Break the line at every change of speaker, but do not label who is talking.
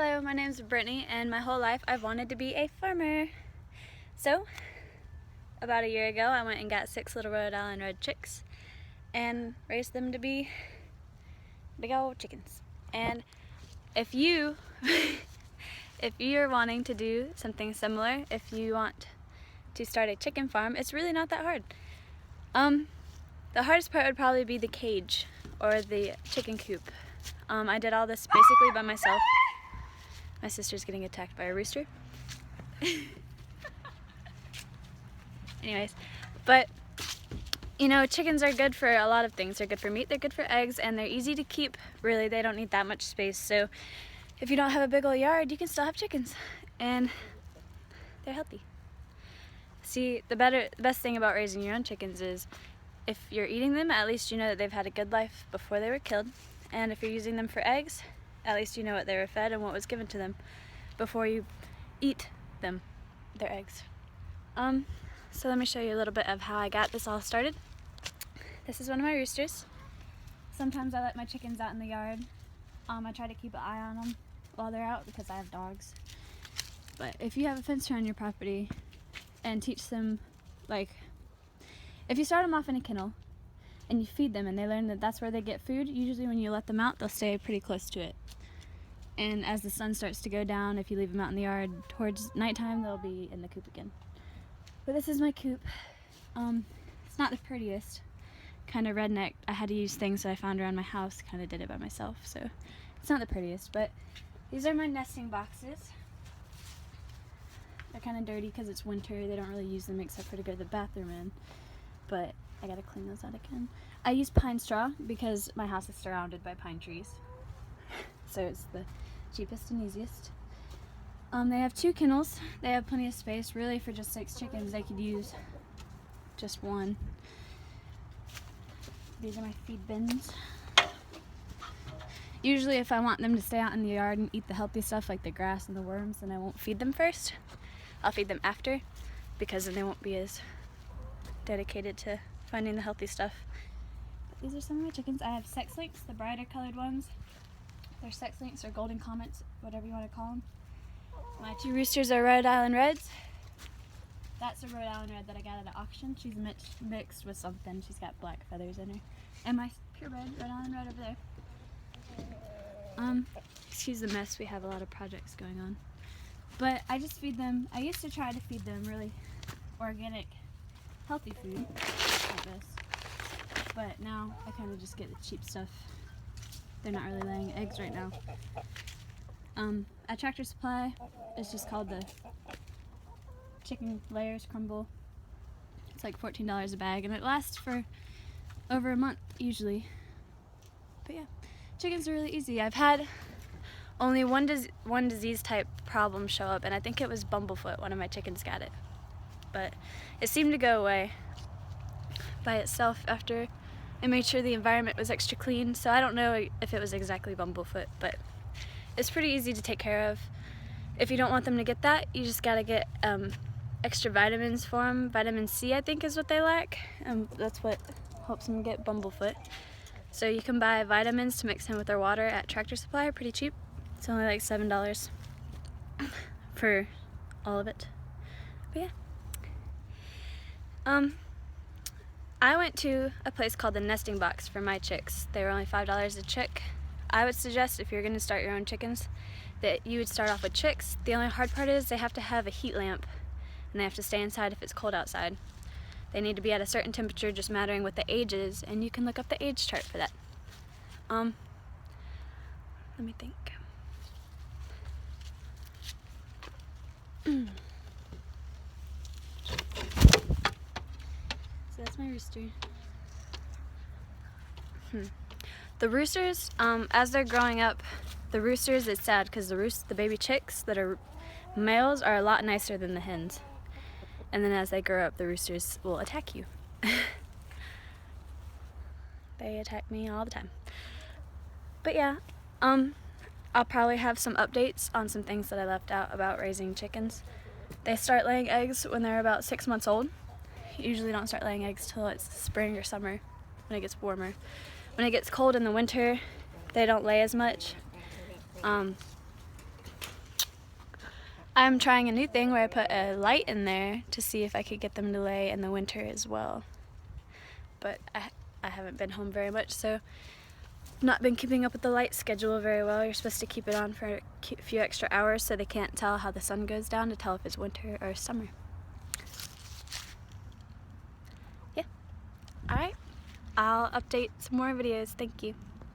Hello, my name is Brittany, and my whole life I've wanted to be a farmer. So, about a year ago, I went and got 6 little Rhode Island red chicks and raised them to be big old chickens. And if you, if you're wanting to do something similar, if you want to start a chicken farm, it's really not that hard. The hardest part would probably be the cage or the chicken coop. I did all this basically by myself. My sister's getting attacked by a rooster. Anyways, but you know, chickens are good for a lot of things. They're good for meat, they're good for eggs, and they're easy to keep. Really, they don't need that much space. So if you don't have a big old yard, you can still have chickens, and they're healthy. See, the best thing about raising your own chickens is if you're eating them, at least you know that they've had a good life before they were killed. And if you're using them for eggs, at least you know what they were fed and what was given to them before you eat them, their eggs. So let me show you a little bit of how I got this all started. This is one of my roosters. Sometimes I let my chickens out in the yard. I try to keep an eye on them while they're out because I have dogs. But if you have a fence around your property and teach them, like, if you start them off in a kennel and you feed them and they learn that that's where they get food, usually when you let them out, they'll stay pretty close to it. And as the sun starts to go down, if you leave them out in the yard towards nighttime, they'll be in the coop again. But this is my coop. It's not the prettiest, kind of redneck. I had to use things that I found around my house, kind of did it by myself, so it's not the prettiest. But these are my nesting boxes. They're kind of dirty because it's winter. They don't really use them except for to go to the bathroom in, but I gotta clean those out again. I use pine straw because my house is surrounded by pine trees, so it's the cheapest and easiest. They have 2 kennels. They have plenty of space. Really, for just 6 chickens, they could use just one. These are my feed bins. Usually, if I want them to stay out in the yard and eat the healthy stuff like the grass and the worms, then I won't feed them first. I'll feed them after, because then they won't be as dedicated to finding the healthy stuff. But these are some of my chickens. I have sex links, the brighter colored ones. They're sex links or golden comets, whatever you want to call them. My 2 roosters are Rhode Island Reds. That's a Rhode Island Red that I got at an auction. She's mixed with something. She's got black feathers in her. And my purebred Rhode Island Red over there. Excuse the mess. We have a lot of projects going on. But I just feed them. I used to try to feed them really organic, healthy food like this. But now I kind of just get the cheap stuff. They're not really laying eggs right now. At Tractor Supply, it's just called the Chicken Layers Crumble. It's like $14 a bag, and it lasts for over a month usually. But yeah, chickens are really easy. I've had only one disease type problem show up, and I think it was bumblefoot. One of my chickens got it, but it seemed to go away by itself after I made sure the environment was extra clean. So I don't know if it was exactly bumblefoot, but it's pretty easy to take care of. If you don't want them to get that, you just gotta get extra vitamins for them. Vitamin C, I think, is what they lack. That's what helps them get bumblefoot. So you can buy vitamins to mix in with their water at Tractor Supply, pretty cheap. It's only like $7 for all of it. But yeah. I went to a place called the Nesting Box for my chicks. They were only $5 a chick. I would suggest, if you're going to start your own chickens, that you would start off with chicks. The only hard part is they have to have a heat lamp, and they have to stay inside if it's cold outside. They need to be at a certain temperature, just mattering what the age is, and you can look up the age chart for that. Let me think. So that's my rooster. The roosters, as they're growing up, the roosters, it's sad because the baby chicks that are males are a lot nicer than the hens. And then as they grow up, the roosters will attack you. They attack me all the time. But yeah, I'll probably have some updates on some things that I left out about raising chickens. They start laying eggs when they're about 6 months old. You usually don't start laying eggs till it's spring or summer, when it gets warmer. When it gets cold in the winter, they don't lay as much. I'm trying a new thing where I put a light in there to see if I could get them to lay in the winter as well. But I haven't been home very much, so not been keeping up with the light schedule very well. You're supposed to keep it on for a few extra hours so they can't tell how the sun goes down to tell if it's winter or summer. Yeah. Alright. I'll update some more videos. Thank you.